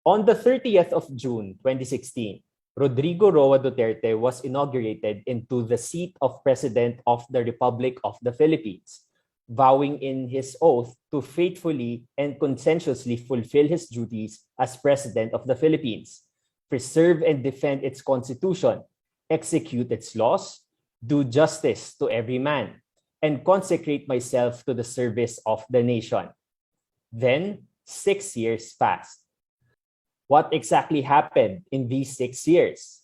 On the 30th of June 2016, Rodrigo Roa Duterte was inaugurated into the seat of President of the Republic of the Philippines, vowing in his oath to faithfully and conscientiously fulfill his duties as President of the Philippines, preserve and defend its constitution, execute its laws, do justice to every man, and consecrate myself to the service of the nation. Then, 6 years passed. What exactly happened in these 6 years?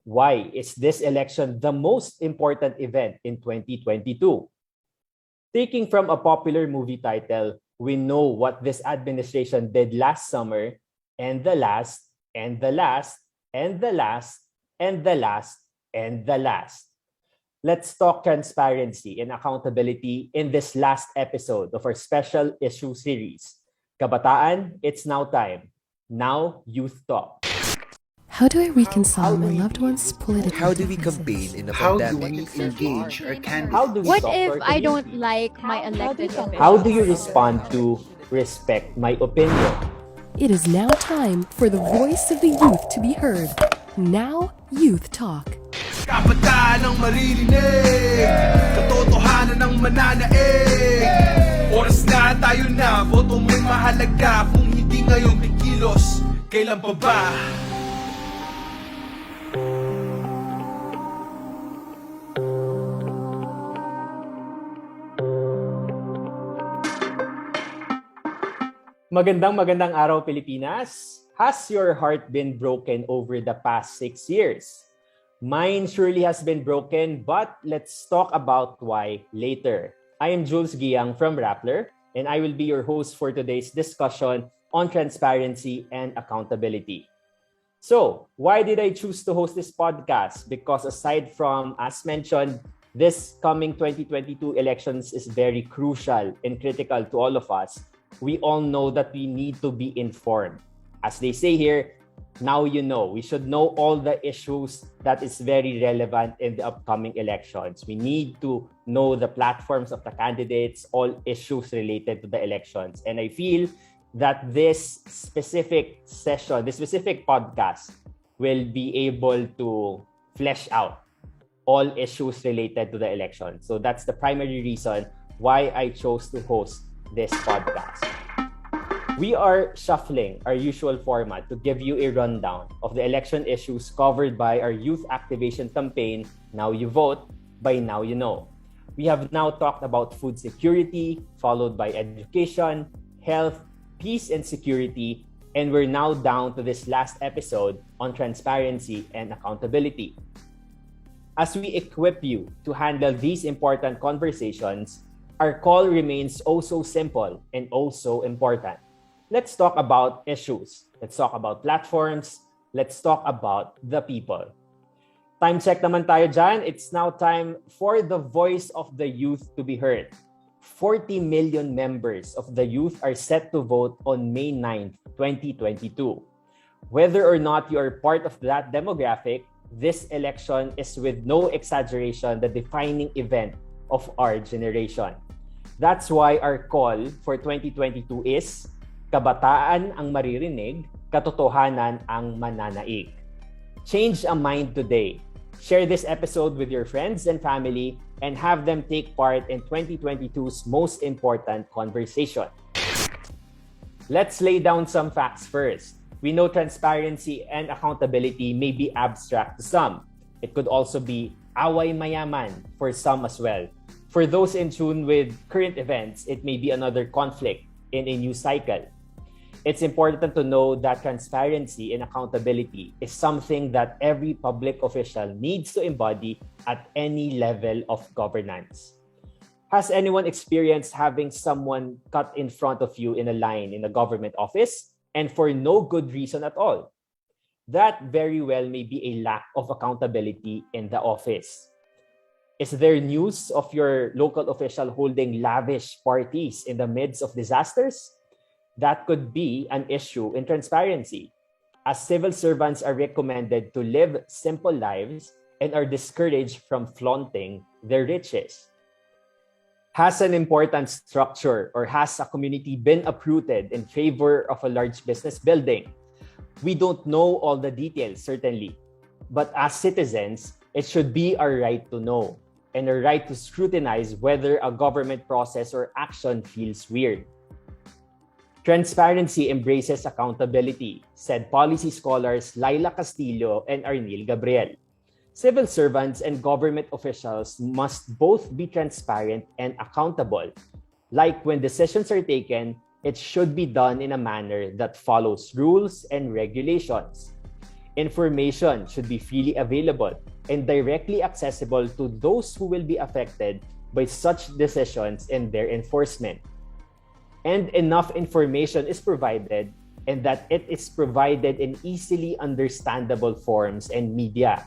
Why is this election the most important event in 2022? Taking from a popular movie title, we know what this administration did last summer, and the last, and the last, and the last, and the last, and the last. Let's talk transparency and accountability in this last episode of our special issue series. Kabataan, it's now time. Now, Youth Talk. How do I reconcile my loved one's political How do we differences? campaign in a How do pandemic? we engage our candidates? How do we What talk to if our I don't community? like my elected officials? How do you respond to respect my opinion? It is now time for the voice of the youth to be heard. Now, Youth Talk. Kabataan ang maririnig, katotohanan ang mananaig. Oras na tayo na, boto mo'y mahalaga. Kung hindi ngayon kikilos, kailan pa ba? Magandang araw, Pilipinas. Has your heart been broken over the past 6 years? Mine surely has been broken, but let's talk about why later. I am Jules Giang from Rappler, and I will be your host for today's discussion on transparency and accountability. So, why did I choose to host this podcast? Because aside from, as mentioned, this coming 2022 elections is very crucial and critical to all of us. We all know that we need to be informed. As they say here, now you know. We should know all the issues that is very relevant in the upcoming elections. We need to know the platforms of the candidates, all issues related to the elections. And I feel that this specific session, this specific podcast will be able to flesh out all issues related to the election. So that's the primary reason why I chose to host this podcast. We are shuffling our usual format to give you a rundown of the election issues covered by our youth activation campaign, Now You Vote, by Now You Know. We have now talked about food security, followed by education, health, peace and security, and we're now down to this last episode on transparency and accountability. As we equip you to handle these important conversations, our call remains so simple and so important. Let's talk about issues. Let's talk about platforms. Let's talk about the people. Time check naman tayo dyan. It's now time for the voice of the youth to be heard. 40 million members of the youth are set to vote on May 9th, 2022. Whether or not you are part of that demographic, this election is with no exaggeration the defining event of our generation. That's why our call for 2022 is Kabataan ang maririnig, katotohanan ang mananaig. Change a mind today. Share this episode with your friends and family and have them take part in 2022's most important conversation. Let's lay down some facts first. We know transparency and accountability may be abstract to some. It could also be away mayaman for some as well. For those in tune with current events, it may be another conflict in a new cycle. It's important to know that transparency and accountability is something that every public official needs to embody at any level of governance. Has anyone experienced having someone cut in front of you in a line in a government office and for no good reason at all? That very well may be a lack of accountability in the office. Is there news of your local official holding lavish parties in the midst of disasters? That could be an issue in transparency, as civil servants are recommended to live simple lives and are discouraged from flaunting their riches. Has an important structure or has a community been uprooted in favor of a large business building? We don't know all the details, certainly. But as citizens, it should be our right to know and a right to scrutinize whether a government process or action feels weird. Transparency embraces accountability, said policy scholars Laila Castillo and Arnil Gabriel. Civil servants and government officials must both be transparent and accountable. Like when decisions are taken, it should be done in a manner that follows rules and regulations. Information should be freely available and directly accessible to those who will be affected by such decisions and their enforcement. And enough information is provided, and that it is provided in easily understandable forms and media.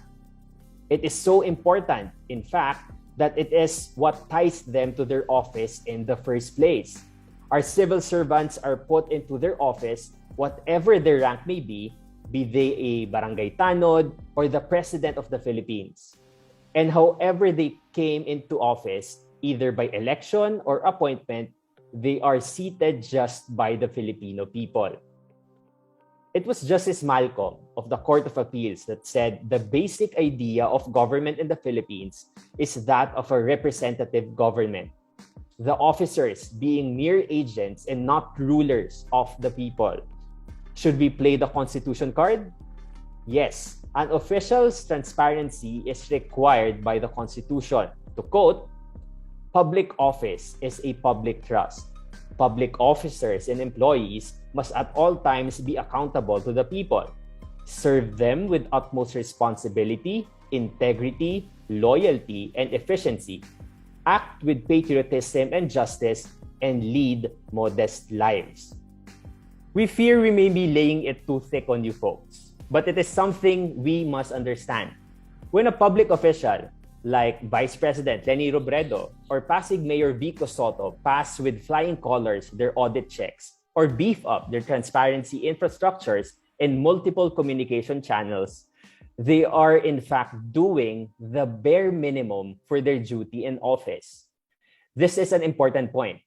It is so important, in fact, that it is what ties them to their office in the first place. Our civil servants are put into their office, whatever their rank may be they a barangay tanod or the President of the Philippines. And however they came into office, either by election or appointment, they are seated just by the Filipino people. It was Justice Malcolm of the Court of Appeals that said the basic idea of government in the Philippines is that of a representative government. The officers being mere agents and not rulers of the people. Should we play the Constitution card? Yes, an official's transparency is required by the Constitution. To quote, public office is a public trust. Public officers and employees must at all times be accountable to the people. Serve them with utmost responsibility, integrity, loyalty, and efficiency. Act with patriotism and justice, and lead modest lives. We fear we may be laying it too thick on you folks, but it is something we must understand. When a public official, like Vice President Leni Robredo or Pasig Mayor Vico Soto, pass with flying colors their audit checks or beef up their transparency infrastructures in multiple communication channels, they are in fact doing the bare minimum for their duty in office. This is an important point.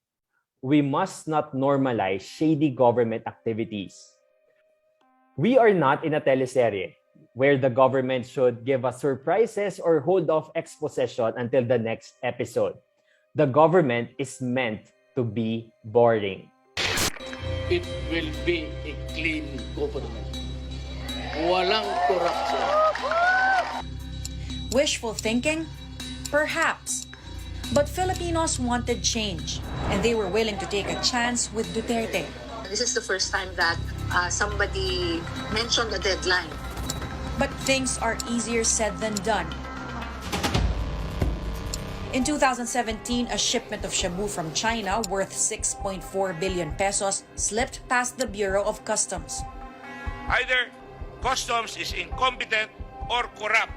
We must not normalize shady government activities. We are not in a teleserye where the government should give us surprises or hold off exposition until the next episode. The government is meant to be boring. It will be a clean government. Walang corruption. Wishful thinking? Perhaps. But Filipinos wanted change, and they were willing to take a chance with Duterte. This is the first time that somebody mentioned a deadline. But things are easier said than done. In 2017, a shipment of shabu from China worth 6.4 billion pesos slipped past the Bureau of Customs. Either customs is incompetent or corrupt.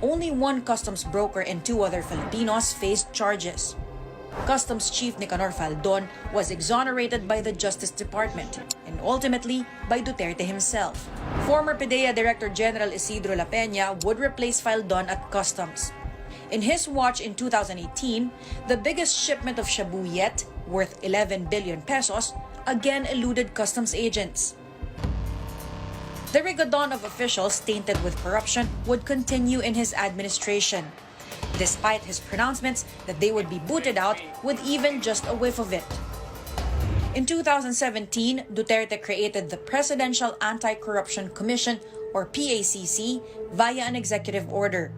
Only one customs broker and two other Filipinos faced charges. Customs Chief Nicanor Faldon was exonerated by the Justice Department and ultimately by Duterte himself. Former PDEA Director General Isidro La Peña would replace Faldon at Customs. In his watch in 2018, the biggest shipment of shabu yet, worth 11 billion pesos, again eluded customs agents. The rigodon of officials tainted with corruption would continue in his administration, despite his pronouncements that they would be booted out with even just a whiff of it. In 2017, Duterte created the Presidential Anti-Corruption Commission, or PACC, via an executive order.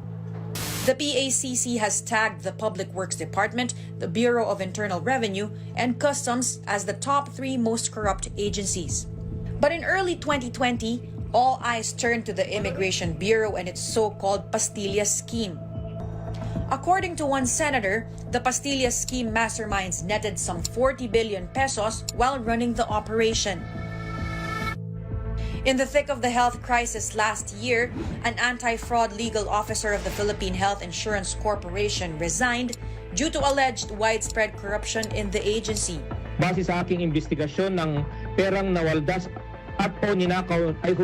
The PACC has tagged the Public Works Department, the Bureau of Internal Revenue, and Customs as the top 3 most corrupt agencies. But in early 2020, all eyes turned to the Immigration Bureau and its so-called Pastilla scheme. According to one senator, the Pastilla scheme masterminds netted some 40 billion pesos while running the operation. In the thick of the health crisis last year, an anti-fraud legal officer of the Philippine Health Insurance Corporation resigned due to alleged widespread corruption in the agency. Base sa aking investigasyon ng perang nawaldas at o ninakaw ay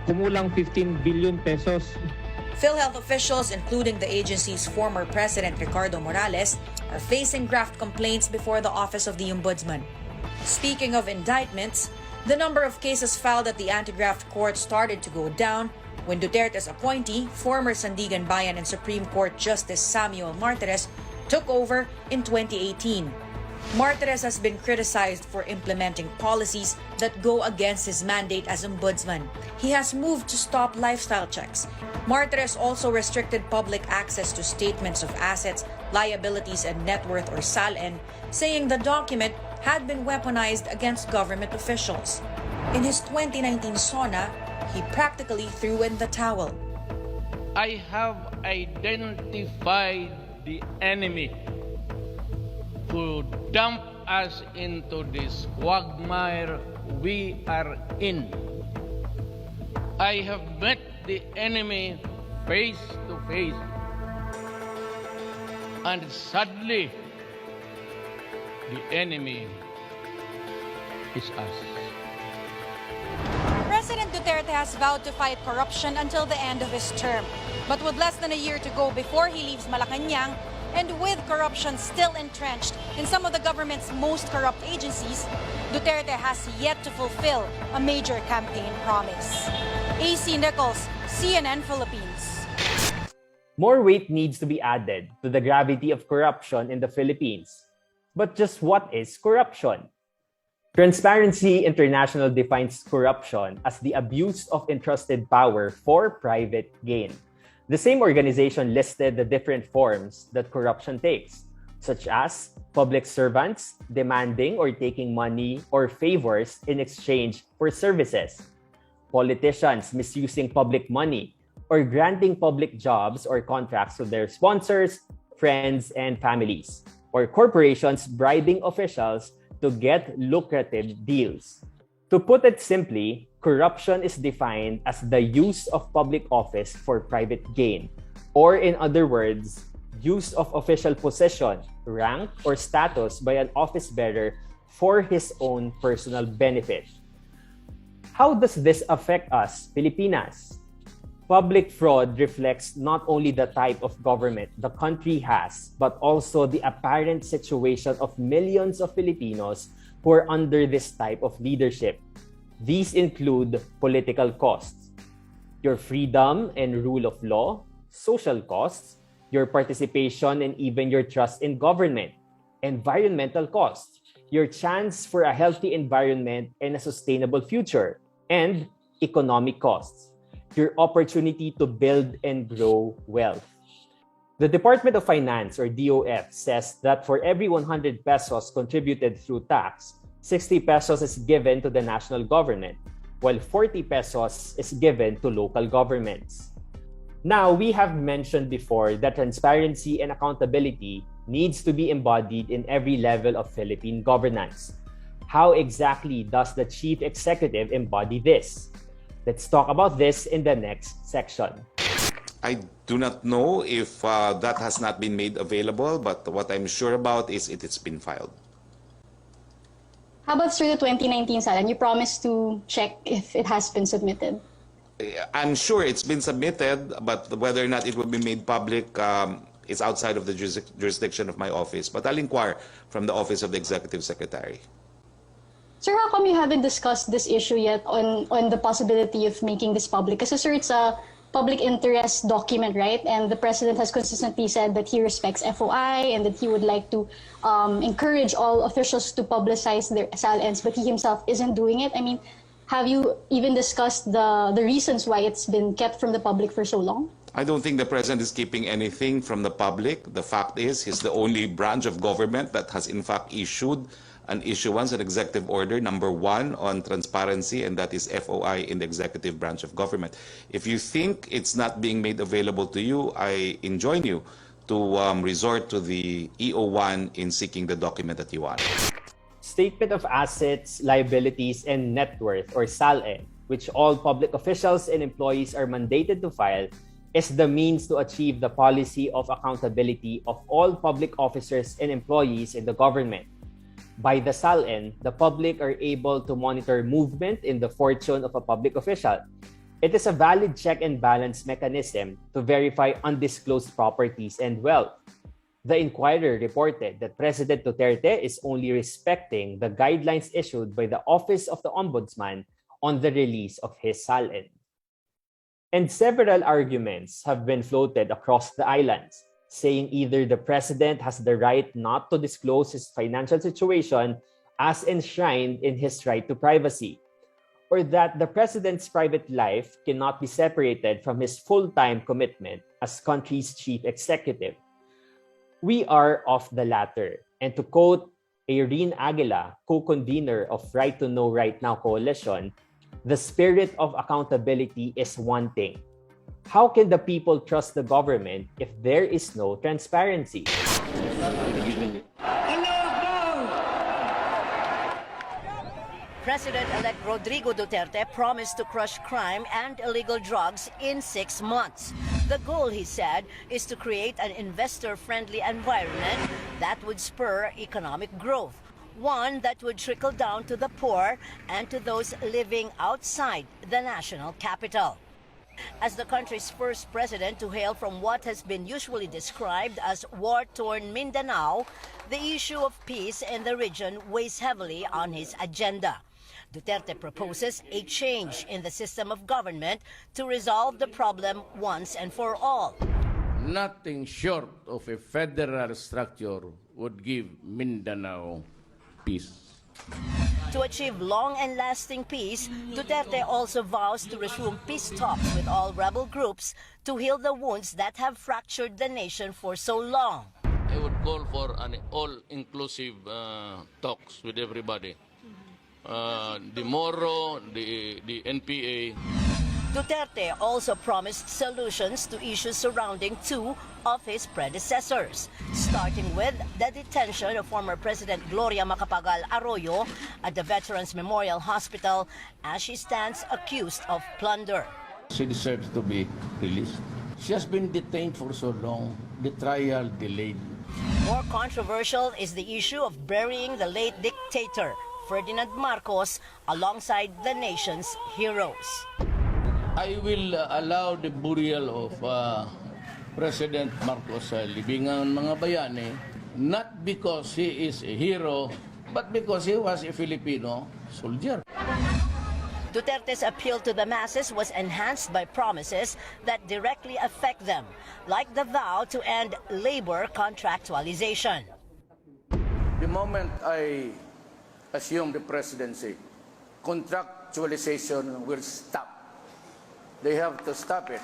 kumulang 15 billion pesos. PhilHealth officials, including the agency's former president Ricardo Morales, are facing graft complaints before the Office of the Ombudsman. Speaking of indictments, The number of cases filed at the anti-graft court started to go down when Duterte's appointee, former Sandigan Bayan and Supreme Court Justice Samuel Martires, took over in 2018. Martires has been criticized for implementing policies that go against his mandate as ombudsman. He has moved to stop lifestyle checks. Martires also restricted public access to statements of assets, liabilities, and net worth or SALN, saying the document had been weaponized against government officials. In his 2019 SONA, he practically threw in the towel. I have identified the enemy who dump us into this quagmire we are in. I have met the enemy face to face, and sadly, the enemy is us. President Duterte has vowed to fight corruption until the end of his term. But with less than a year to go before he leaves Malacanang, and with corruption still entrenched in some of the government's most corrupt agencies, Duterte has yet to fulfill a major campaign promise. AC Nichols, CNN Philippines. More weight needs to be added to the gravity of corruption in the Philippines. But just what is corruption? Transparency International defines corruption as the abuse of entrusted power for private gain. The same organization listed the different forms that corruption takes, such as public servants demanding or taking money or favors in exchange for services, politicians misusing public money or granting public jobs or contracts to their sponsors, friends, and families, or corporations bribing officials to get lucrative deals. To put it simply, corruption is defined as the use of public office for private gain, or in other words, use of official position, rank, or status by an office bearer for his own personal benefit. How does this affect us, Filipinas? Public fraud reflects not only the type of government the country has, but also the apparent situation of millions of Filipinos who are under this type of leadership. These include political costs, your freedom and rule of law, social costs, your participation and even your trust in government, environmental costs, your chance for a healthy environment and a sustainable future, and economic costs, your opportunity to build and grow wealth. The Department of Finance, or DOF, says that for every 100 pesos contributed through tax, 60 pesos is given to the national government, while 40 pesos is given to local governments. Now, we have mentioned before that transparency and accountability needs to be embodied in every level of Philippine governance. How exactly does the Chief Executive embody this? Let's talk about this in the next section. I do not know if that has not been made available, but what I'm sure about is it's been filed. How about through the 2019 SALN? You promised to check if it has been submitted. I'm sure it's been submitted, but whether or not it will be made public is outside of the jurisdiction of my office. But I'll inquire from the Office of the Executive Secretary. Sir, how come you haven't discussed this issue yet on the possibility of making this public? Because, sir, it's a public interest document, right? And the President has consistently said that he respects FOI and that he would like to encourage all officials to publicize their SALNs, but he himself isn't doing it. I mean, have you even discussed the reasons why it's been kept from the public for so long? I don't think the President is keeping anything from the public. The fact is, he's the only branch of government that has in fact issued an executive order, number 1 on transparency, and that is FOI in the executive branch of government. If you think it's not being made available to you, I enjoin you to resort to the EO1 in seeking the document that you want. Statement of Assets, Liabilities, and Net Worth, or SALN, which all public officials and employees are mandated to file, is the means to achieve the policy of accountability of all public officers and employees in the government. By the SALN, the public are able to monitor movement in the fortune of a public official. It is a valid check and balance mechanism to verify undisclosed properties and wealth. The Inquirer reported that President Duterte is only respecting the guidelines issued by the Office of the Ombudsman on the release of his salin. And several arguments have been floated across the islands, saying either the president has the right not to disclose his financial situation as enshrined in his right to privacy, or that the president's private life cannot be separated from his full-time commitment as country's chief executive. We are of the latter, and to quote Irene Aguila, co-convener of Right to Know Right Now Coalition, the spirit of accountability is one thing. How can the people trust the government if there is no transparency? President-elect Rodrigo Duterte promised to crush crime and illegal drugs in 6 months. The goal, he said, is to create an investor-friendly environment that would spur economic growth, one that would trickle down to the poor and to those living outside the national capital. As the country's first president to hail from what has been usually described as war-torn Mindanao, the issue of peace in the region weighs heavily on his agenda. Duterte proposes a change in the system of government to resolve the problem once and for all. Nothing short of a federal structure would give Mindanao peace. To achieve long and lasting peace, Duterte also vows to resume peace talks with all rebel groups to heal the wounds that have fractured the nation for so long. I would call for an all-inclusive talks with everybody. The Moro, the NPA. Duterte also promised solutions to issues surrounding 2 of his predecessors, starting with the detention of former President Gloria Macapagal Arroyo at the Veterans Memorial Hospital as she stands accused of plunder. She deserves to be released. She has been detained for so long, the trial delayed. More controversial is the issue of burying the late dictator, Ferdinand Marcos, alongside the nation's heroes. I will allow the burial of President Marcos sa libingan mga bayani, not because he is a hero, but because he was a Filipino soldier. Duterte's appeal to the masses was enhanced by promises that directly affect them, like the vow to end labor contractualization. The moment I assume the presidency, contractualization will stop. They have to stop it.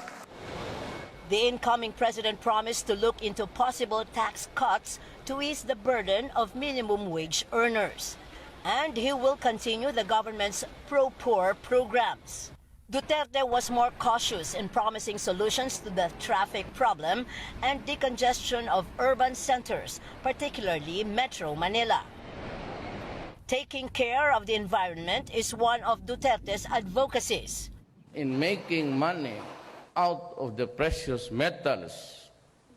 The incoming president promised to look into possible tax cuts to ease the burden of minimum wage earners. And he will continue the government's pro-poor programs. Duterte was more cautious in promising solutions to the traffic problem and decongestion of urban centers, particularly Metro Manila. Taking care of the environment is one of Duterte's advocacies. In making money out of the precious metals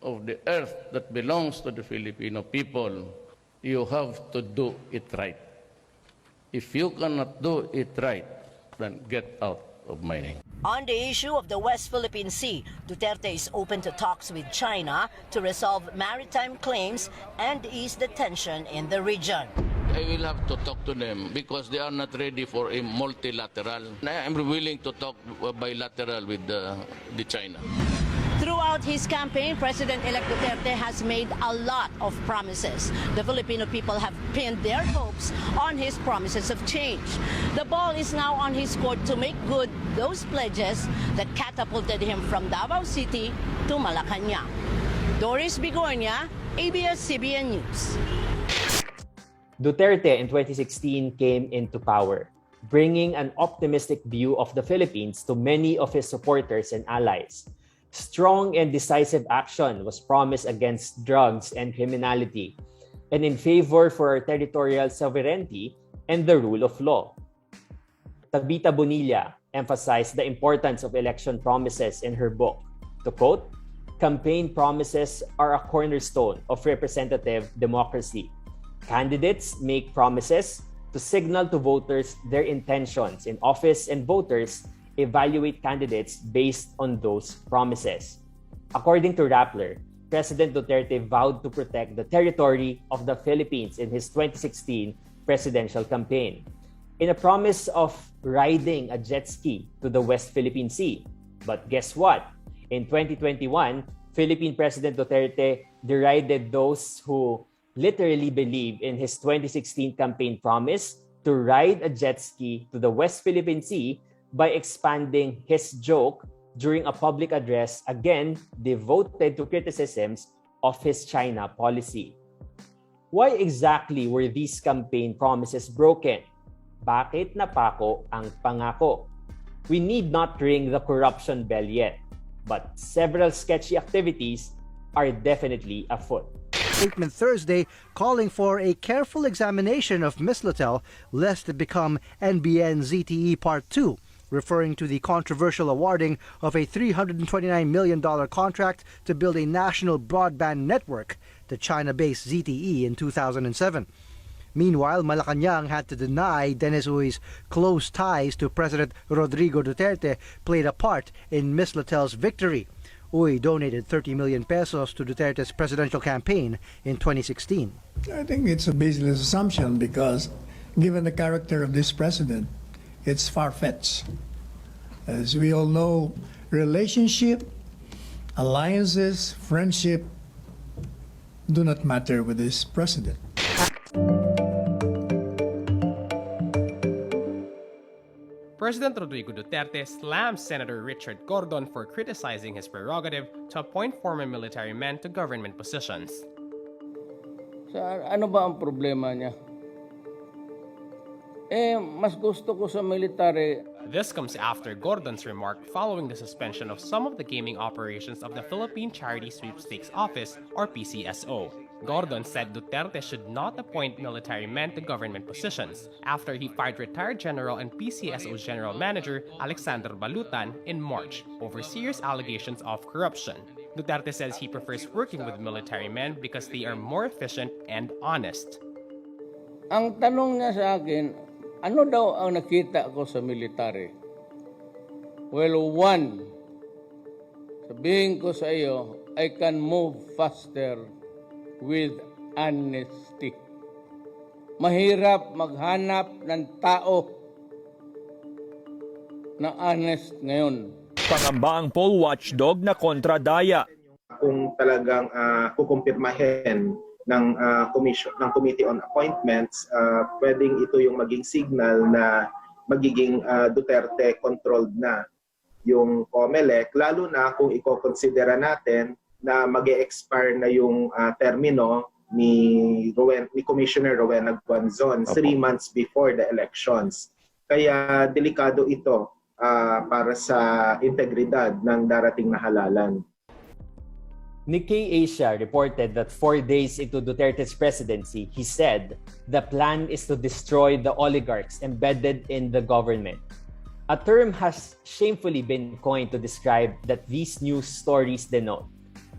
of the earth that belongs to the Filipino people, you have to do it right. If you cannot do it right, then get out of mining. On the issue of the West Philippine Sea, Duterte is open to talks with China to resolve maritime claims and ease the tension in the region. I will have to talk to them because they are not ready for a multilateral. I am willing to talk bilateral with the China. Throughout his campaign, President-elect Duterte has made a lot of promises. The Filipino people have pinned their hopes on his promises of change. The ball is now on his court to make good those pledges that catapulted him from Davao City to Malacanang. Doris Bigornia, ABS-CBN News. Duterte in 2016 came into power, bringing an optimistic view of the Philippines to many of his supporters and allies. Strong and decisive action was promised against drugs and criminality, and in favor for our territorial sovereignty and the rule of law. Tabita Bonilla emphasized the importance of election promises in her book. To quote, "Campaign promises are a cornerstone of representative democracy. Candidates make promises to signal to voters their intentions in office, and voters evaluate candidates based on those promises." According to Rappler, President Duterte vowed to protect the territory of the Philippines in his 2016 presidential campaign, in a promise of riding a jet ski to the West Philippine Sea. But guess what? In 2021, Philippine President Duterte derided those who literally believe in his 2016 campaign promise to ride a jet ski to the West Philippine Sea by expanding his joke during a public address, again devoted to criticisms of his China policy. Why exactly were these campaign promises broken? Bakit napako ang pangako? We need not ring the corruption bell yet, but several sketchy activities are definitely afoot. Statement Thursday calling for a careful examination of Ms. Littell lest it become NBN ZTE Part 2, referring to the controversial awarding of a $329 million contract to build a national broadband network to China-based ZTE in 2007. Meanwhile, Malacanang had to deny Dennis Uy's close ties to President Rodrigo Duterte played a part in Ms. Littell's victory. Uy donated 30 million pesos to Duterte's presidential campaign in 2016. I think it's a baseless assumption because given the character of this president, it's far-fetched. As we all know, relationship, alliances, friendship do not matter with this president. President Rodrigo Duterte slammed Senator Richard Gordon for criticizing his prerogative to appoint former military men to government positions. Ano ba ang problema niya? Mas gusto ko sa military. This comes after Gordon's remark following the suspension of some of the gaming operations of the Philippine Charity Sweepstakes Office, or PCSO. Gordon said Duterte should not appoint military men to government positions after he fired retired General and PCSO General Manager Alexander Balutan in March over serious allegations of corruption. Duterte says he prefers working with military men because they are more efficient and honest. Ang tanong niya sa akin, ano daw ang nakita ko sa military? Well, one, sabihin ko sa iyo, I can move faster with honesty. Mahirap maghanap ng tao na honest ngayon. Pangamba ang poll watchdog na kontradaya. Kung talagang kukumpirmahin ng Committee on Appointments, pwedeng ito yung maging signal na magiging Duterte-controlled na yung COMELEC, lalo na kung i-considera natin na mag-e-expire na yung termino ni Commissioner Rowena Guanzon 3 months before the elections. Kaya delikado ito para sa integridad ng darating na halalan. Nikkei Asia reported that 4 days into Duterte's presidency, he said the plan is to destroy the oligarchs embedded in the government. A term has shamefully been coined to describe that these news stories denote.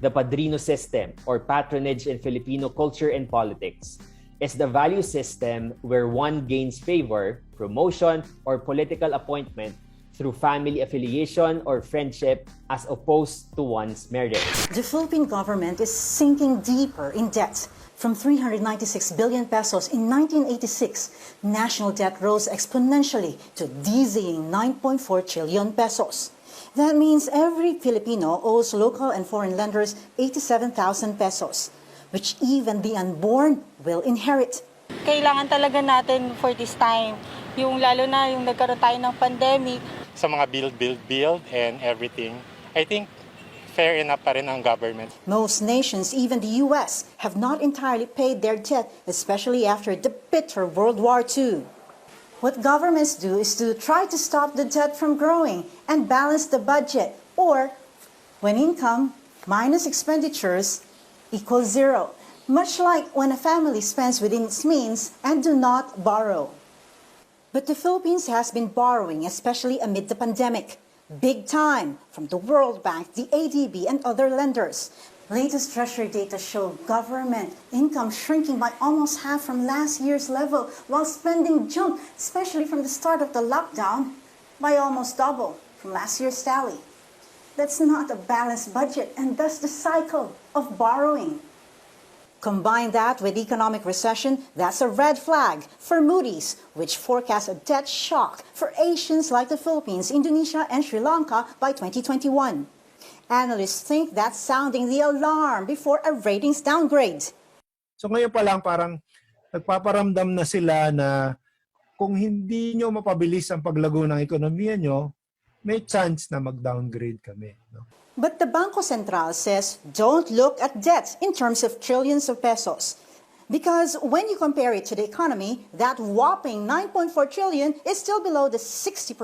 The padrino system, or patronage in Filipino culture and politics, is the value system where one gains favor, promotion, or political appointment through family affiliation or friendship as opposed to one's merit. The Philippine government is sinking deeper in debt. From 396 billion pesos in 1986, national debt rose exponentially to dizzying 9.4 trillion pesos. That means every Filipino owes local and foreign lenders 87,000 pesos, which even the unborn will inherit. Kailangan talaga natin for this time, yung lalo na yung nagkaroon tayo ng pandemic. Sa mga build and everything, I think fair enough pa rin ang government. Most nations, even the US, have not entirely paid their debt, especially after the bitter World War II. What governments do is to try to stop the debt from growing and balance the budget, or when income minus expenditures equals zero, much like when a family spends within its means and do not borrow. But the Philippines has been borrowing, especially amid the pandemic, big time from the World Bank, the ADB, and other lenders. Latest Treasury data show government income shrinking by almost half from last year's level, while spending jumped, especially from the start of the lockdown, by almost double from last year's tally. That's not a balanced budget, and thus the cycle of borrowing. Combine that with economic recession, that's a red flag for Moody's, which forecasts a debt shock for Asians like the Philippines, Indonesia, and Sri Lanka by 2021. Analysts think that's sounding the alarm before a ratings downgrade. So ngayon pa lang parang nagpaparamdam na sila na kung hindi nyo mapabilis ang paglago ng ekonomiya nyo, may chance na mag-downgrade kami. No? But the Bangko Sentral says don't look at debt in terms of trillions of pesos. Because when you compare it to the economy, that whopping 9.4 trillion is still below the 60%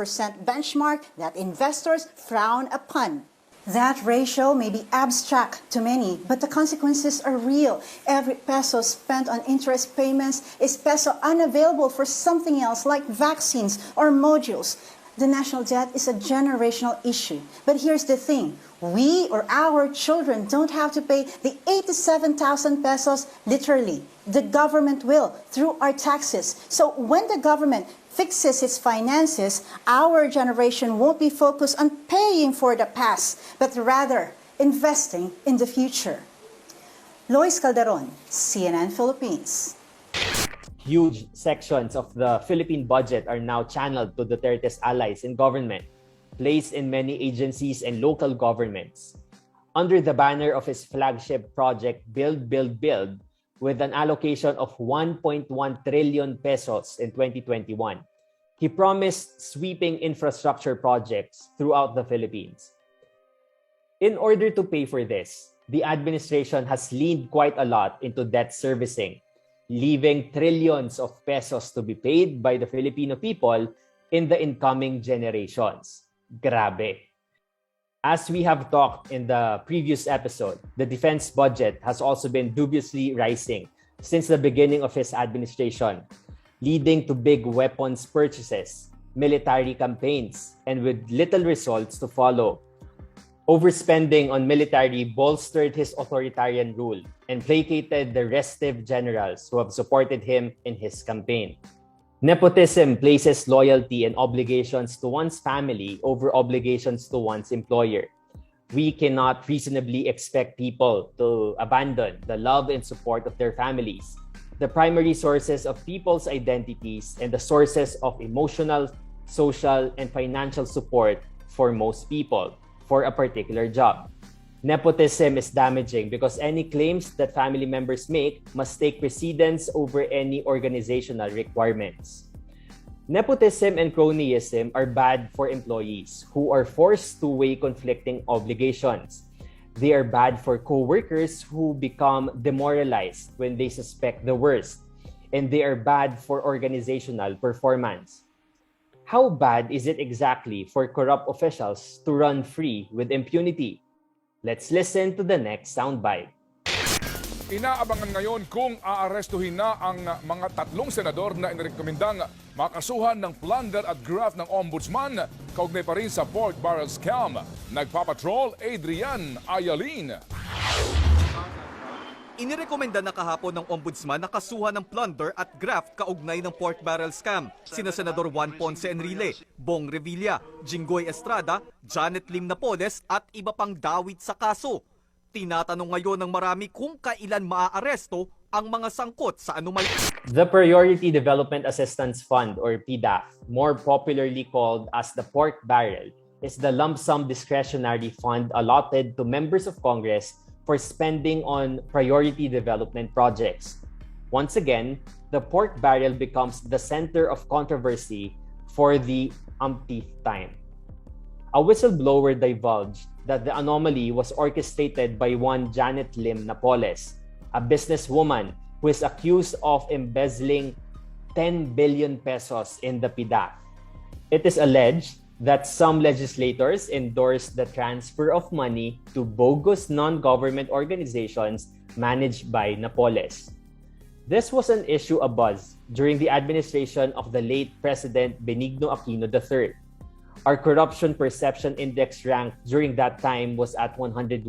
benchmark that investors frown upon. That ratio may be abstract to many, but the consequences are real. Every peso spent on interest payments is peso unavailable for something else like vaccines or modules. The national debt is a generational issue. But here's the thing. We or our children don't have to pay the 87,000 pesos literally. The government will through our taxes. So when the government fixes its finances, our generation won't be focused on paying for the past, but rather investing in the future. Lois Calderon, CNN Philippines. Huge sections of the Philippine budget are now channeled to Duterte's allies in government, placed in many agencies and local governments. Under the banner of his flagship project, Build, Build, Build, with an allocation of 1.1 trillion pesos in 2021, he promised sweeping infrastructure projects throughout the Philippines. In order to pay for this, the administration has leaned quite a lot into debt servicing, leaving trillions of pesos to be paid by the Filipino people in the incoming generations. Grabe. As we have talked in the previous episode, the defense budget has also been dubiously rising since the beginning of his administration, leading to big weapons purchases, military campaigns, and with little results to follow. Overspending on military bolstered his authoritarian rule and placated the restive generals who have supported him in his campaign. Nepotism places loyalty and obligations to one's family over obligations to one's employer. We cannot reasonably expect people to abandon the love and support of their families, the primary sources of people's identities and the sources of emotional, social, and financial support for most people for a particular job. Nepotism is damaging because any claims that family members make must take precedence over any organizational requirements. Nepotism and cronyism are bad for employees who are forced to weigh conflicting obligations. They are bad for co-workers who become demoralized when they suspect the worst. And they are bad for organizational performance. How bad is it exactly for corrupt officials to run free with impunity? Let's listen to the next soundbite. Inaabangan ngayon kung aarestuhin na ang mga tatlong senador na inirekomendang makasuhan ng plunder at graft ng ombudsman kaugnay pa rin sa pork barrel scam. Nagpapatrol Adrian Ayalin. Inirekomenda na kahapon ng ombudsman na kasuhan ng plunder at graft kaugnay ng pork barrel scam sina Senador Juan Ponce Enrile, Bong Revilla, Jinggoy Estrada, Janet Lim Napoles at iba pang dawit sa kaso. Tinatanong ngayon ng marami kung kailan maaaresto ang mga sangkot sa anuman. The Priority Development Assistance Fund or PDAF, more popularly called as the pork barrel, is the lump sum discretionary fund allotted to members of Congress for spending on priority development projects. Once again, the pork barrel becomes the center of controversy for the umpteenth time. A whistleblower divulged that the anomaly was orchestrated by one Janet Lim Napoles, a businesswoman who is accused of embezzling 10 billion pesos in the PDAF. It is alleged that some legislators endorsed the transfer of money to bogus non-government organizations managed by Napoles. This was an issue abuzz during the administration of the late President Benigno Aquino III. Our corruption perception index rank during that time was at 101.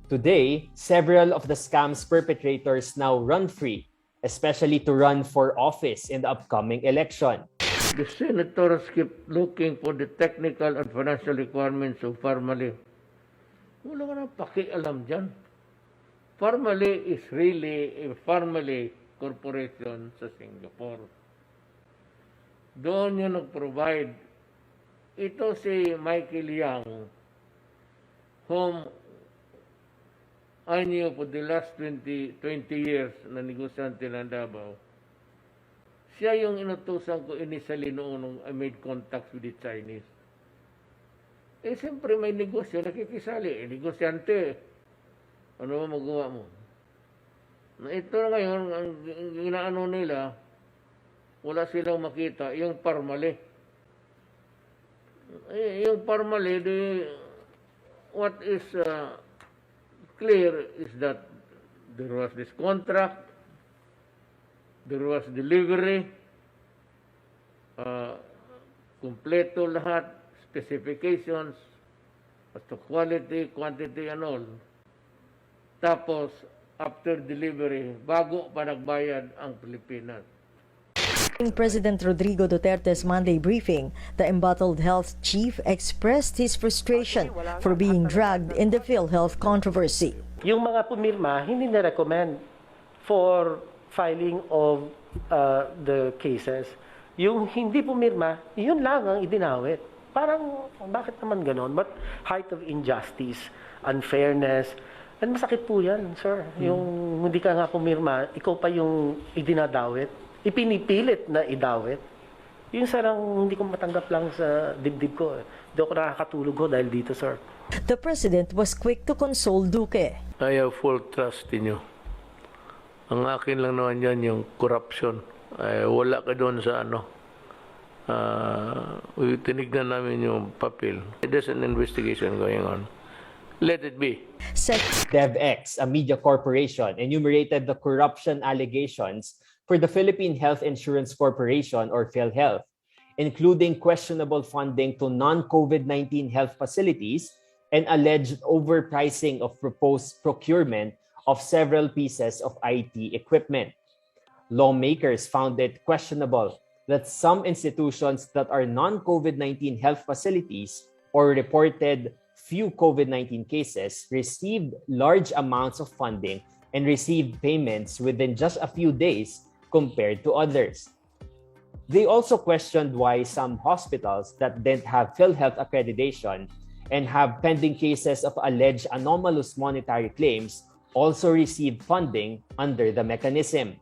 Today, several of the scam's perpetrators now run free, especially to run for office in the upcoming election. The senators keep looking for the technical and financial requirements of formally Wala ka na pakialam dyan. Parmalee is really a Parmalee corporation sa Singapore. Doon yung nag-provide. Ito si Michael Yang, whom I knew for the last 20 years na negosyante ng Davao. Siya yung inutusan ko initially noon nung I made contacts with the Chinese. Eh, siyempre may negosyo, nakikisali. Negosyante. Ano ba magawa mo? Ito na ngayon, ang ginaano nila, wala silang makita, yung Parmalee. Yung Parmalee, what is clear is that there was this contract, there was delivery, kumpleto lahat, specifications, as to quality, quantity, and all. Tapos, after delivery, bago pa nagbayad ang Pilipinas. In President Rodrigo Duterte's Monday briefing, the embattled health chief expressed his frustration for being dragged in the PhilHealth controversy. Yung mga pumirma, hindi na-recommend for filing of the cases. Yung hindi pumirma, yun lang ang idinawit. Parang, bakit naman ganon? But height of injustice, unfairness, and masakit po yan, sir. Yung hindi ka nga pumirma, ikaw pa yung idinadawit. Ipinipilit na idawit. Yun sarang hindi ko matanggap lang sa dibdib ko. Hindi ako nakakatulog ko dahil dito, sir. The president was quick to console Duque. I have full trust in you. Ang akin lang naman yan yung corruption. Wala ka doon sa ano. Tinignan namin yung papel. There's an investigation going on. Let it be. DevX, a media corporation, enumerated the corruption allegations for the Philippine Health Insurance Corporation or PhilHealth, including questionable funding to non-COVID-19 health facilities and alleged overpricing of proposed procurement of several pieces of IT equipment. Lawmakers found it questionable that some institutions that are non-COVID-19 health facilities or reported few COVID-19 cases received large amounts of funding and received payments within just a few days compared to others. They also questioned why some hospitals that didn't have PhilHealth accreditation and have pending cases of alleged anomalous monetary claims also received funding under the mechanism.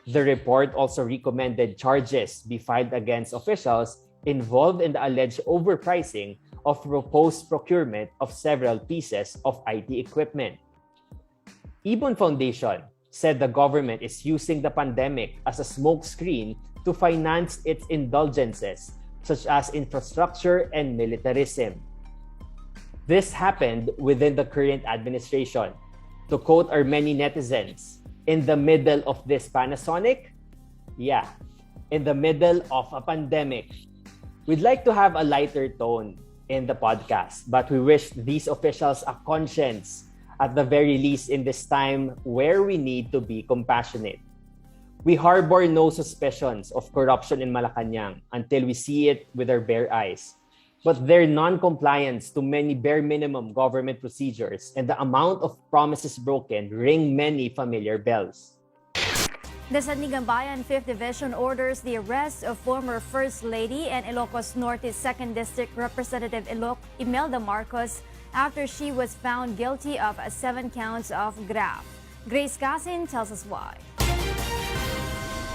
The report also recommended charges be filed against officials involved in the alleged overpricing of proposed procurement of several pieces of IT equipment. Ibon Foundation said the government is using the pandemic as a smokescreen to finance its indulgences, such as infrastructure and militarism. This happened within the current administration. To quote our many netizens, in the middle of this Panasonic? Yeah, in the middle of a pandemic. We'd like to have a lighter tone in the podcast, but we wish these officials a conscience at the very least in this time where we need to be compassionate. We harbor no suspicions of corruption in Malacanang until we see it with our bare eyes. But their non-compliance to many bare minimum government procedures and the amount of promises broken ring many familiar bells. The Sandigan Bayan 5th Division orders the arrest of former First Lady and Ilocos Norte 2nd District Representative Imelda Marcos after she was found guilty of 7 counts of graft. Grace Casin tells us why.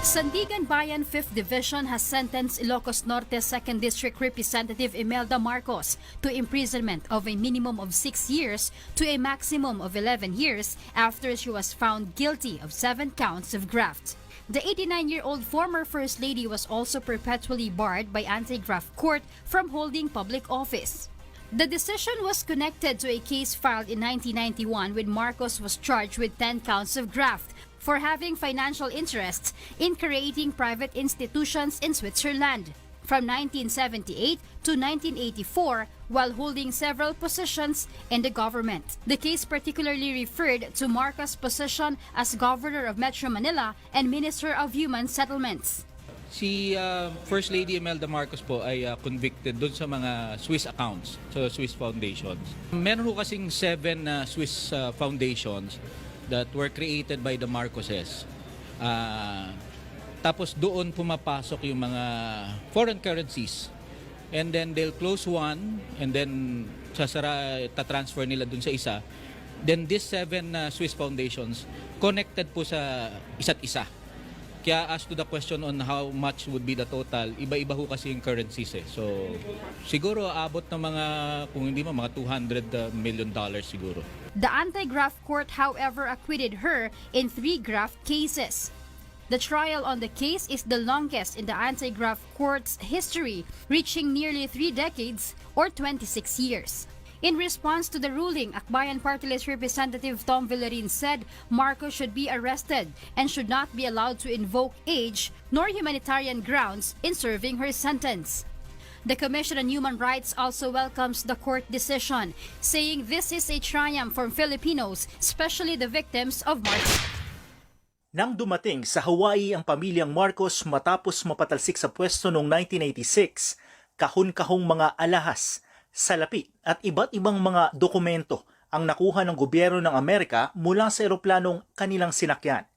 Sandigan Bayan 5th Division has sentenced Ilocos Norte 2nd District Representative Imelda Marcos to imprisonment of a minimum of 6 years to a maximum of 11 years after she was found guilty of 7 counts of graft. The 89-year-old former First Lady was also perpetually barred by anti-graft court from holding public office. The decision was connected to a case filed in 1991 when Marcos was charged with 10 counts of graft for having financial interests in creating private institutions in Switzerland from 1978 to 1984 while holding several positions in the government. The case particularly referred to Marcos' position as Governor of Metro Manila and Minister of Human Settlements. Si First Lady Imelda Marcos po ay convicted doon sa mga Swiss accounts, sa Swiss foundations. Meron po kasing 7 Swiss foundations that were created by the Marcoses. Tapos doon pumapasok yung mga foreign currencies. And then they'll close one and then tatransfer nila doon sa isa. Then these 7 Swiss foundations connected po sa isa't isa. Kaya as to the question on how much would be the total, iba-iba ho kasi yung currencies eh. So siguro abot ng mga, kung hindi mga $200 million siguro. The anti-graft court, however, acquitted her in 3 graft cases. The trial on the case is the longest in the anti-graft court's history, reaching nearly 3 decades or 26 years. In response to the ruling, Akbayan Party List Representative Tom Villarin said Marcos should be arrested and should not be allowed to invoke age nor humanitarian grounds in serving her sentence. The Commission on Human Rights also welcomes the court decision, saying this is a triumph for Filipinos, especially the victims of Marcos. Nang dumating sa Hawaii ang pamilyang Marcos matapos mapatalsik sa pwesto noong 1986, kahon-kahong mga alahas, salapi at iba't ibang mga dokumento ang nakuha ng gobyerno ng Amerika mula sa eroplanong kanilang sinakyan.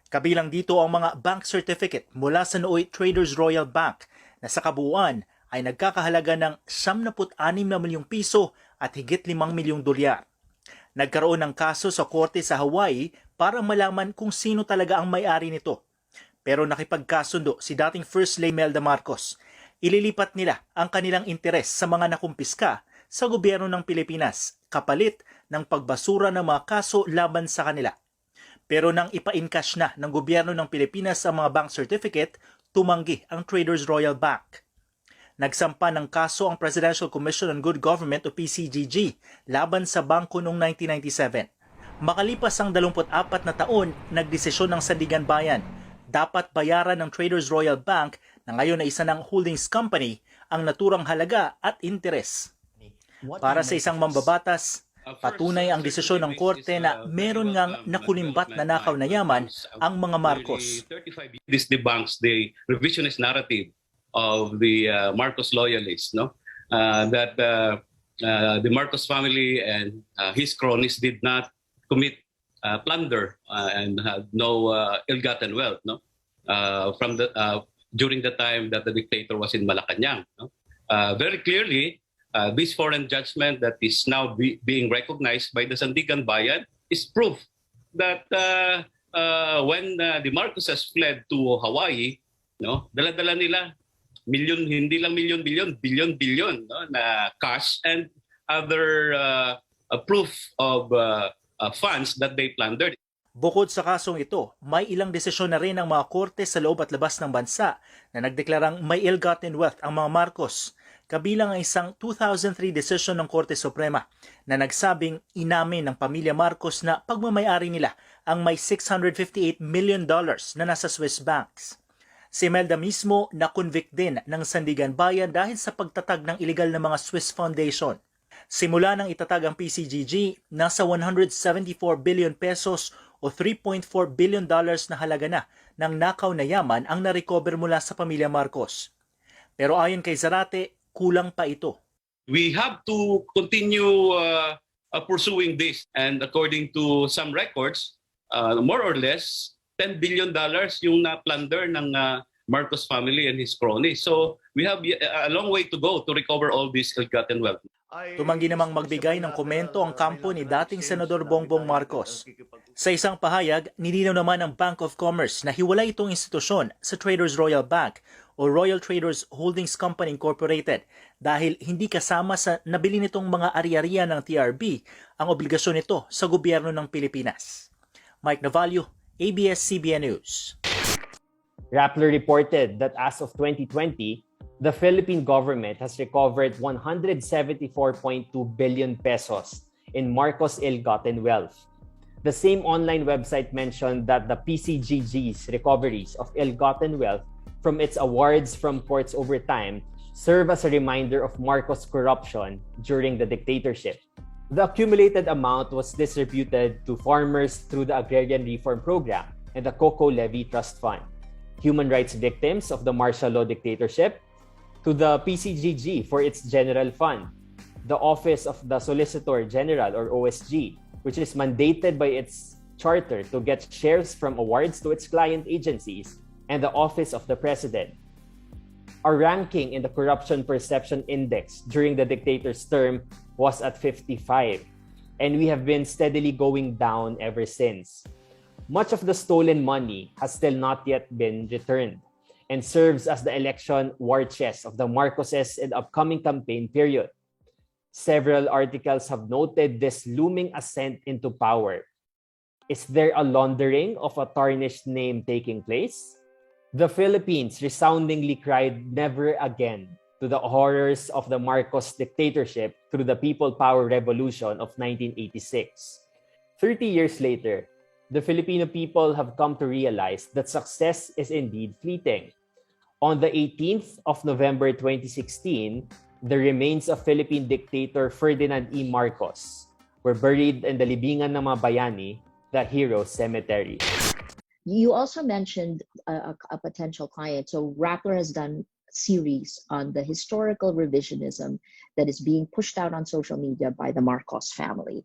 Kabilang dito ang mga bank certificate mula sa nooy Traders Royal Bank na sa kabuuan ay nagkakahalaga ng 76 na milyong piso at higit 5 milyong dolyar. Nagkaroon ng kaso sa korte sa Hawaii para malaman kung sino talaga ang may-ari nito. Pero nakipagkasundo si dating First Lady Imelda Marcos. Ililipat nila ang kanilang interes sa mga nakumpiska sa gobyerno ng Pilipinas kapalit ng pagbasura ng mga kaso laban sa kanila. Pero nang ipa-encash na ng gobyerno ng Pilipinas ang mga bank certificate, tumanggi ang Traders Royal Bank. Nagsampa ng kaso ang Presidential Commission on Good Government o PCGG laban sa bangko noong 1997. Makalipas ang 24 na taon, nagdesisyon ng Sandigan Bayan. Dapat bayaran ng Traders Royal Bank na ngayon ay isa ng holdings company ang naturang halaga at interes. Para sa isang mambabatas, patunay ang desisyon ng korte na meron ngang nakulimbat na nakaw na yaman ang mga Marcos. This debunks the revisionist narrative of the Marcos loyalists, no? That the Marcos family and his cronies did not commit plunder and had no ill-gotten wealth, no? From the during the time that the dictator was in Malacanang, no? Very clearly, this foreign judgment that is now being recognized by the Sandigan Bayan is proof that when the Marcoses fled to Hawaii, no, dala-dala nila hindi lang billion, no, na cash and other proof of funds that they plundered. Bukod sa kasong ito, may ilang desisyon na rin ang mga korte sa loob at labas ng bansa na nagdeklarang may ill-gotten wealth ang mga Marcos. Kabilang ang isang 2003 desisyon ng Korte Suprema na nagsabing inamin ng pamilya Marcos na pagmamayari nila ang may $658 million na nasa Swiss banks. Si Imelda mismo na-convict din ng Sandigan Bayan dahil sa pagtatag ng illegal na mga Swiss foundation. Simula nang itatag ang PCGG, nasa 174 billion pesos o $3.4 billion na halaga na ng nakaw na yaman ang na-recover mula sa pamilya Marcos. Pero ayon kay Zarate, kulang pa ito. We have to continue pursuing this, and according to some records, more or less $10 billion yung na-plunder ng Marcos family and his cronies. So we have a long way to go to recover all this ill-gotten wealth. Tumanggi namang magbigay ng komento ang kampo ni dating Senador Bongbong Marcos. Sa isang pahayag, nilinaw naman ng Bank of Commerce na hiwalay itong institusyon sa Traders Royal Bank o Royal Traders Holdings Company Incorporated dahil hindi kasama sa nabili nitong mga ari-arian ng TRB ang obligasyon nito sa gobyerno ng Pilipinas. Mike Navalio, ABS-CBN News. Rappler reported that as of 2020, the Philippine government has recovered 174.2 billion pesos in Marcos ill-gotten wealth. The same online website mentioned that the PCGG's recoveries of ill-gotten wealth from its awards from courts over time serve as a reminder of Marcos' corruption during the dictatorship. The accumulated amount was distributed to farmers through the Agrarian Reform Program and the Cocoa Levy Trust Fund. human rights victims of the martial law dictatorship, to the PCGG for its general fund, the Office of the Solicitor General or OSG, which is mandated by its charter to get shares from awards to its client agencies, and the Office of the President. Our ranking in the Corruption Perception Index during the dictator's term was at 55, and we have been steadily going down ever since. Much of the stolen money has still not yet been returned and serves as the election war chest of the Marcoses and upcoming campaign period. Several articles have noted this looming ascent into power. Is there a laundering of a tarnished name taking place? The Philippines resoundingly cried never again to the horrors of the Marcos dictatorship through the People Power Revolution of 1986. 30 years later, the Filipino people have come to realize that success is indeed fleeting. On the 18th of November 2016, the remains of Philippine dictator Ferdinand E. Marcos were buried in the Libingan ng mga Bayani, the Heroes Cemetery. You also mentioned a potential client. So Rappler has done a series on the historical revisionism that is being pushed out on social media by the Marcos family.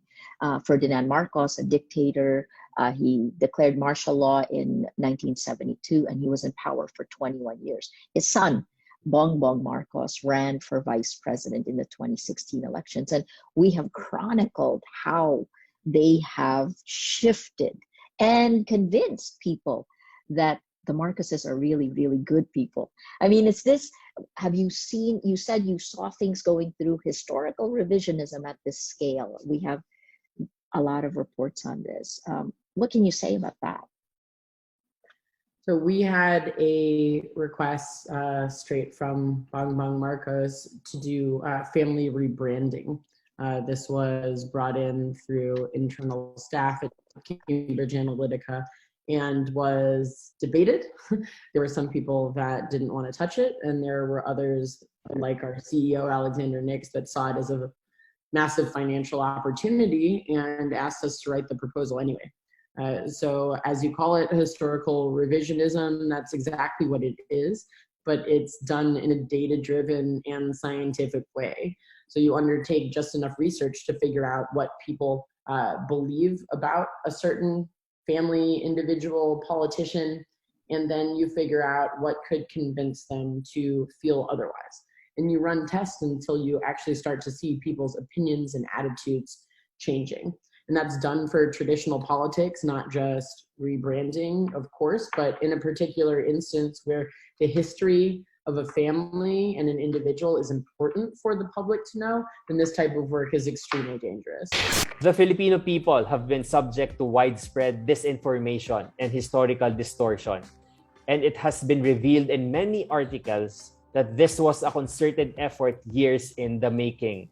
Ferdinand Marcos, a dictator, he declared martial law in 1972 and he was in power for 21 years. His son, Bongbong Marcos, ran for vice president in the 2016 elections. And we have chronicled how they have shifted and convinced people that the Marcoses are really, really good people. I mean, it's this, have you seen, you said you saw things going through historical revisionism at this scale. We have a lot of reports on this. What can you say about that? So we had a request straight from Bongbong Marcos to do family rebranding. This was brought in through internal staff at Cambridge Analytica and was debated. There were some people that didn't want to touch it, and there were others, like our CEO, Alexander Nix, that saw it as a massive financial opportunity and asked us to write the proposal anyway. So as you call it, historical revisionism, that's exactly what it is, but it's done in a data-driven and scientific way. So you undertake just enough research to figure out what people believe about a certain family, individual, politician, and then you figure out what could convince them to feel otherwise. And you run tests until you actually start to see people's opinions and attitudes changing. And that's done for traditional politics, not just rebranding, of course, but in a particular instance where the history of a family and an individual is important for the public to know, then this type of work is extremely dangerous. The Filipino people have been subject to widespread disinformation and historical distortion, and it has been revealed in many articles that this was a concerted effort years in the making.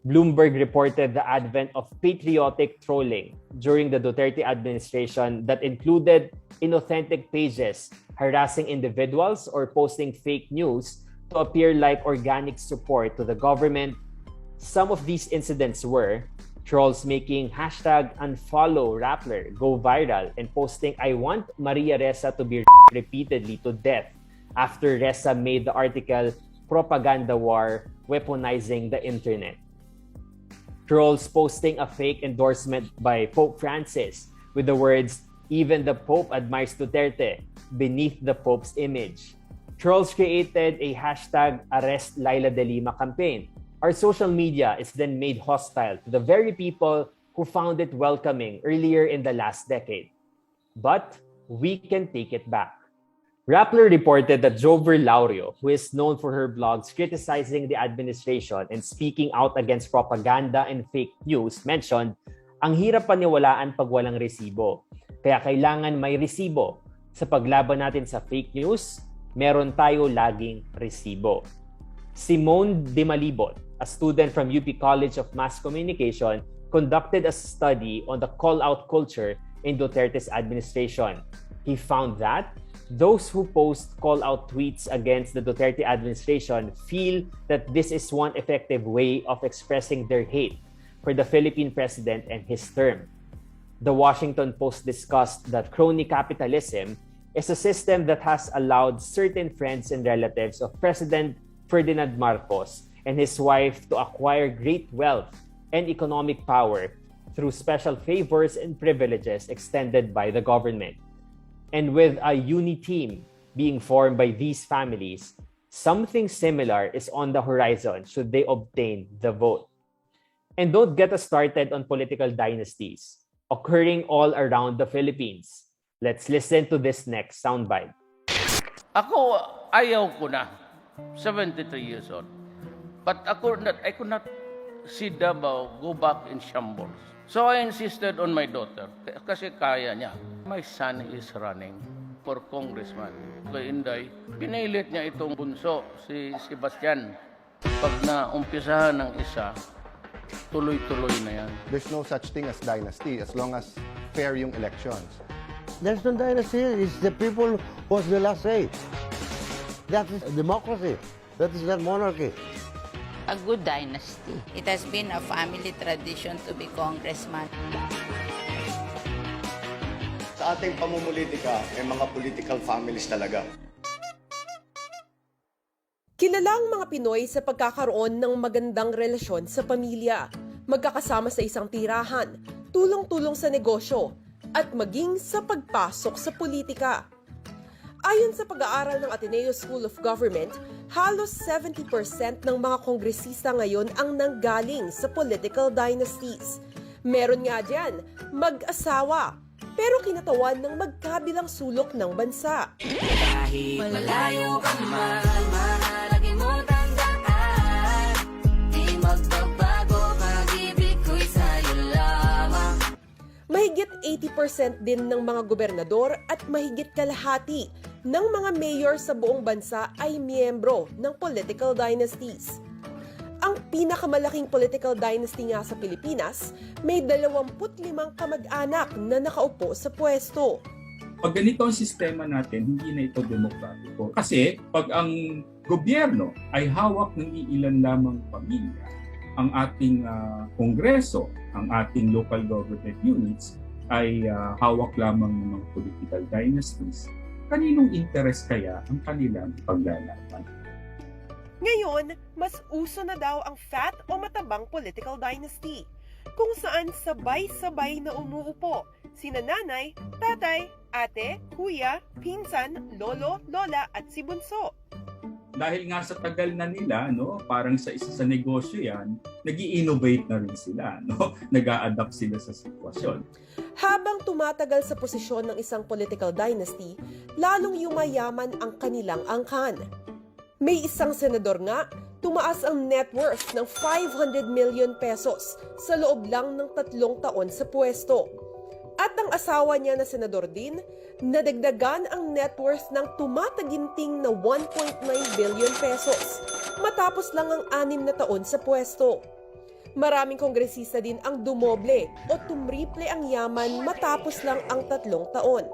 Bloomberg reported the advent of patriotic trolling during the Duterte administration that included inauthentic pages harassing individuals or posting fake news to appear like organic support to the government. Some of these incidents were trolls making #unfollow Rappler go viral and posting "I want Maria Ressa to be repeatedly to death" after Ressa made the article "Propaganda War Weaponizing the Internet." Trolls posting a fake endorsement by Pope Francis with the words, "Even the Pope admires Duterte," beneath the Pope's image. Trolls created a #Arrest Laila de Lima campaign. Our social media is then made hostile to the very people who found it welcoming earlier in the last decade. But we can take it back. Rappler reported that Jover Laurio, who is known for her blogs criticizing the administration and speaking out against propaganda and fake news, mentioned, "Ang hirap paniwalaan pag walang resibo. Kaya kailangan may resibo. Sa paglaban natin sa fake news, meron tayo laging resibo." Simone de Malibot, a student from UP College of Mass Communication, conducted a study on the call-out culture in Duterte's administration. He found that those who post call-out tweets against the Duterte administration feel that this is one effective way of expressing their hate for the Philippine president and his term. The Washington Post discussed that crony capitalism is a system that has allowed certain friends and relatives of President Ferdinand Marcos and his wife to acquire great wealth and economic power through special favors and privileges extended by the government. And with a uni-team being formed by these families, something similar is on the horizon should they obtain the vote. And don't get us started on political dynasties occurring all around the Philippines. Let's listen to this next soundbite. Ako, ayaw ko na. 73 years old. But I could not see Davao go back in shambles. So I insisted on my daughter, kasi kaya niya. My son is running for congressman. Kay Inday, pinilit niya itong bunso, si Sebastian. Pag naumpisahan ng isa, tuloy-tuloy na yan. There's no such thing as dynasty as long as fair yung elections. There's no dynasty. It's the people who has the last say. That is democracy. That is not monarchy. A good dynasty. It has been a family tradition to be congressman. Sa ating pamumulitika, may mga political families talaga. Kilalang mga Pinoy sa pagkakaroon ng magandang relasyon sa pamilya, magkakasama sa isang tirahan, tulong-tulong sa negosyo, at maging sa pagpasok sa politika. Ayon sa pag-aaral ng Ateneo School of Government, halos 70% ng mga kongresista ngayon ang nanggaling sa political dynasties. Meron nga dyan, mag-asawa, pero kinatawan ng magkabilang sulok ng bansa. Kahit malayo ka man, mahalagi mo tandaan, di magbabago, pag-ibig ko'y sa'yo lamang. Mahigit 80% din ng mga gobernador at mahigit kalahati ng mga mayor sa buong bansa ay miyembro ng political dynasties. Ang pinakamalaking political dynasty nga sa Pilipinas, may 25 kamag-anak na nakaupo sa pwesto. Pag ganito ang sistema natin, hindi na ito demokratiko. Kasi pag ang gobyerno ay hawak ng iilan lamang pamilya, ang ating kongreso, ang ating local government units ay hawak lamang ng mga political dynasties, kaninong interes kaya ang kanilang paglalaban? Ngayon, mas uso na daw ang fat o matabang political dynasty, kung saan sabay-sabay na umuupo sina nanay, tatay, ate, kuya, pinsan, lolo, lola at si bunso. Dahil nga sa tagal na nila, no, parang sa isa sa negosyo yan, nag-i-innovate na rin sila, no? Nag-a-adapt sila sa sitwasyon. Habang tumatagal sa posisyon ng isang political dynasty, lalong yumayaman ang kanilang angkan. May isang senador nga, tumaas ang net worth ng 500 million pesos sa loob lang ng 3 taon sa pwesto. At ang asawa niya na senador din, nadagdagan ang net worth ng tumataginting na 1.9 billion pesos matapos lang ang 6 na taon sa pwesto. Maraming kongresista din ang dumoble o tumriple ang yaman matapos lang ang 3 taon.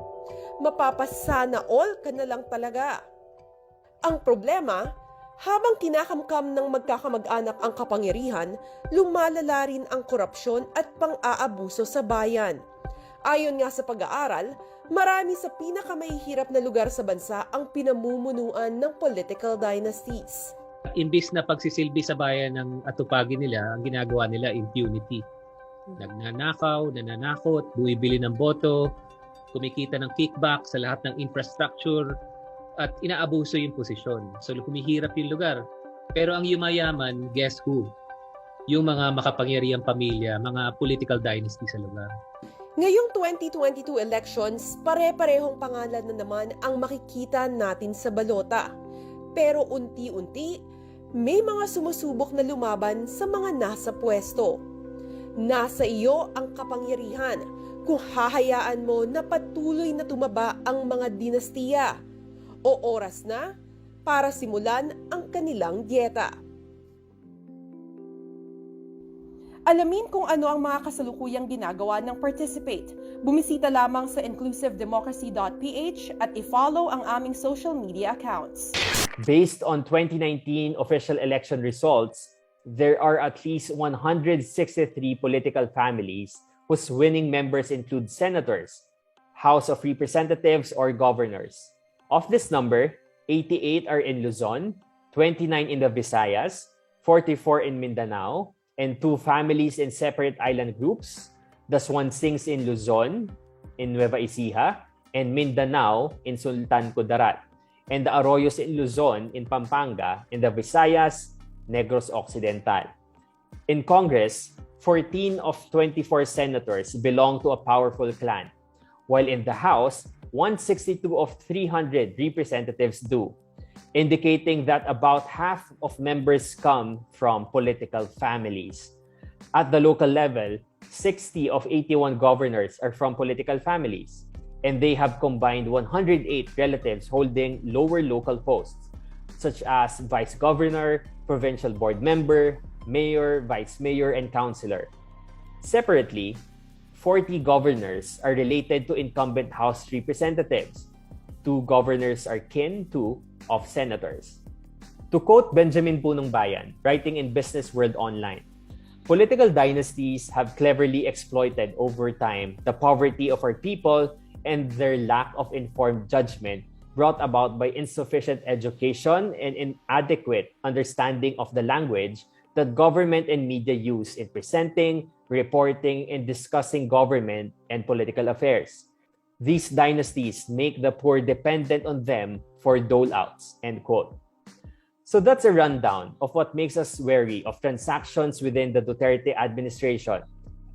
Mapapasana all ka na lang talaga. Ang problema, habang kinakamkam ng magkakamag-anak ang kapangyarihan, lumalala rin ang korupsyon at pang-aabuso sa bayan. Ayon nga sa pag-aaral, marami sa pinakamahihirap na lugar sa bansa ang pinamumunuan ng political dynasties. Imbis na pagsisilbi sa bayan ng atupagin nila, ang ginagawa nila impunity. Nagnanakaw, nananakot, buibili ng boto, kumikita ng kickback sa lahat ng infrastructure, at inaabuso yung posisyon. So kumihirap yung lugar. Pero ang yumayaman, guess who? Yung mga makapangyarihang pamilya, mga political dynasty sa lugar. Ngayong 2022 elections, pare-parehong pangalan na naman ang makikita natin sa balota. Pero unti-unti, may mga sumusubok na lumaban sa mga nasa pwesto. Nasa iyo ang kapangyarihan kung hahayaan mo na patuloy na tumaba ang mga dinastiya o oras na para simulan ang kanilang dieta. Alamin kung ano ang mga kasalukuyang ginagawa ng Participate. Bumisita lamang sa inclusivedemocracy.ph at i-follow ang aming social media accounts. Based on 2019 official election results, there are at least 163 political families whose winning members include senators, House of Representatives or governors. Of this number, 88 are in Luzon, 29 in the Visayas, 44 in Mindanao, and 2 families in separate island groups. The Swansings in Luzon, in Nueva Ecija, and Mindanao in Sultan Kudarat, and the Arroyos in Luzon, in Pampanga, in the Visayas, Negros Occidental. In Congress, 14 of 24 senators belong to a powerful clan, while in the House, 162 of 300 representatives do, indicating that about half of members come from political families. At the local level, 60 of 81 governors are from political families, and they have combined 108 relatives holding lower local posts, such as vice governor, provincial board member, mayor, vice mayor, and councilor. Separately, 40 governors are related to incumbent House representatives. 2 governors are kin to of senators. To quote Benjamin Punong Bayan, writing in Business World Online, political dynasties have cleverly exploited over time the poverty of our people and their lack of informed judgment brought about by insufficient education and inadequate understanding of the language that government and media use in presenting, reporting, and discussing government and political affairs. These dynasties make the poor dependent on them for dole-outs, end quote. So that's a rundown of what makes us wary of transactions within the Duterte administration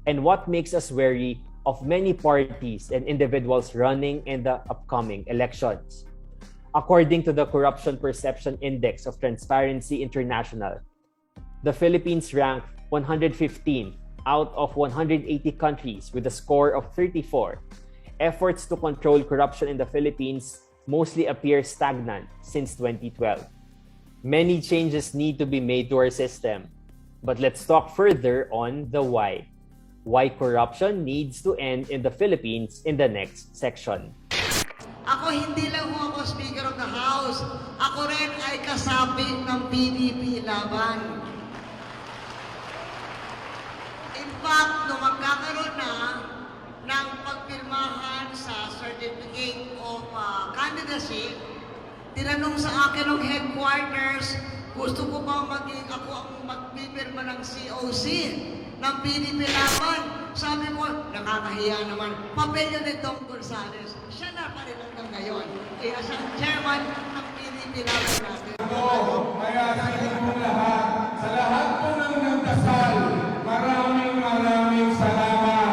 and what makes us wary of many parties and individuals running in the upcoming elections. According to the Corruption Perception Index of Transparency International, the Philippines ranked 115th out of 180 countries with a score of 34. Efforts to control corruption in the Philippines mostly appear stagnant since 2012. Many changes need to be made to our system. But let's talk further on the why. Why corruption needs to end in the Philippines in the next section. Ako hindi lang ako Speaker of the House. Ako rin ay kasapi ng PDP laban. In fact, nung magkakaroon na ng pagpirmahan sa Certificate of Candidacy, tinanong sa akin ng headquarters, gusto ko ba maging ako ang magpipirma ng COC ng PDP laban? Sabi ko, nakakahiya naman. Papel yun ni Tom Gonzales. Siya na pa rin hanggang ngayon. Kaya siya ang chairman ng PDP laban natin. Kaya sa inyong lahat, sa lahat po ng nagdasal, maraming salamat.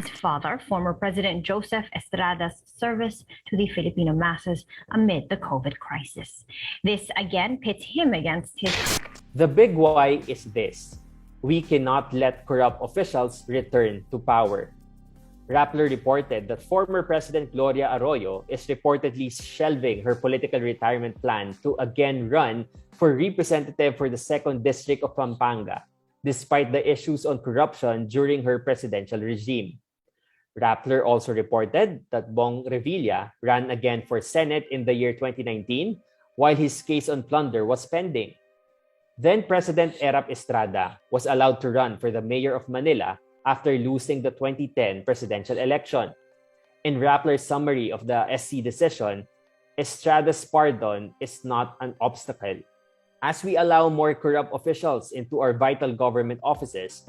His father, former President Joseph Estrada's service to the Filipino masses amid the COVID crisis. This again pits him against his... The big why is this. We cannot let corrupt officials return to power. Rappler reported that former President Gloria Arroyo is reportedly shelving her political retirement plan to again run for representative for the 2nd District of Pampanga, despite the issues on corruption during her presidential regime. Rappler also reported that Bong Revilla ran again for Senate in the year 2019 while his case on plunder was pending. Then President Erap Estrada was allowed to run for the mayor of Manila after losing the 2010 presidential election. In Rappler's summary of the SC decision, Estrada's pardon is not an obstacle. As we allow more corrupt officials into our vital government offices,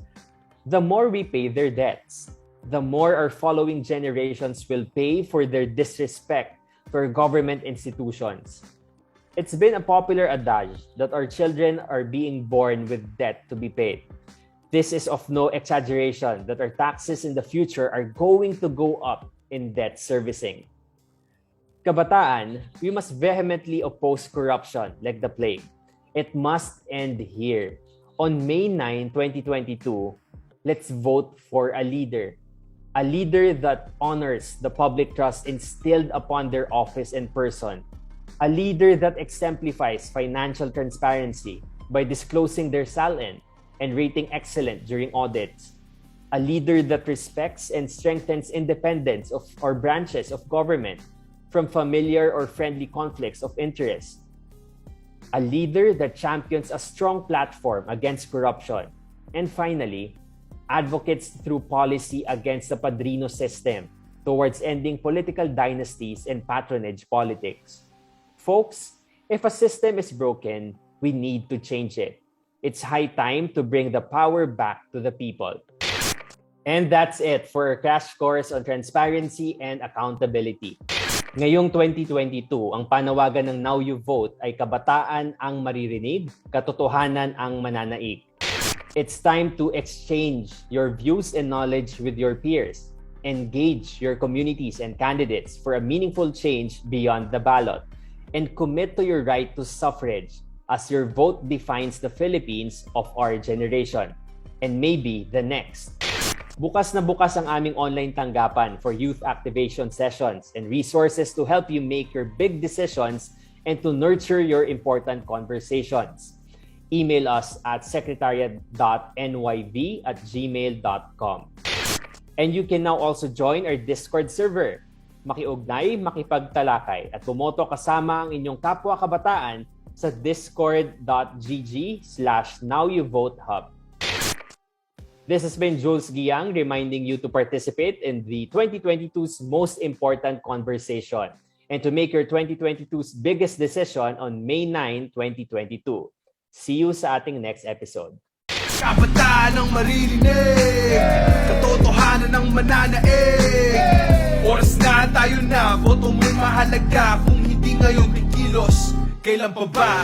the more we pay their debts, the more our following generations will pay for their disrespect for government institutions. It's been a popular adage that our children are being born with debt to be paid. This is of no exaggeration that our taxes in the future are going to go up in debt servicing. Kabataan, we must vehemently oppose corruption like the plague. It must end here. On May 9, 2022, let's vote for a leader that honors the public trust instilled upon their office and person. A leader that exemplifies financial transparency by disclosing their SALN and rating excellent during audits. A leader that respects and strengthens independence of our branches of government from familiar or friendly conflicts of interest. A leader that champions a strong platform against corruption. And finally, advocates through policy against the padrino system towards ending political dynasties and patronage politics. Folks, if a system is broken, we need to change it. It's high time to bring the power back to the people. And that's it for our crash course on transparency and accountability. Ngayong 2022, ang panawagan ng Now You Vote ay kabataan ang maririnig, katotohanan ang mananaig. It's time to exchange your views and knowledge with your peers. Engage your communities and candidates for a meaningful change beyond the ballot. And commit to your right to suffrage, as your vote defines the Philippines of our generation and maybe the next. Bukas na bukas ang aming online tanggapan for youth activation sessions and resources to help you make your big decisions and to nurture your important conversations. Email us at secretariat.nyv@gmail.com. And you can now also join our Discord server. Makiugnay, makipagtalakay at bumoto kasama ang inyong kapwa kabataan sa discord.gg/nowyouvotehub. This has been Jules Giang reminding you to participate in the 2022's most important conversation and to make your 2022's biggest decision on May 9, 2022. See you sa ating next episode. Kabataan ang maririnig, katotohanan ang mananaig. Oras na, tayo na, boto mo'y mahalaga. Kung hindi ngayon kikilos, kailan pa ba?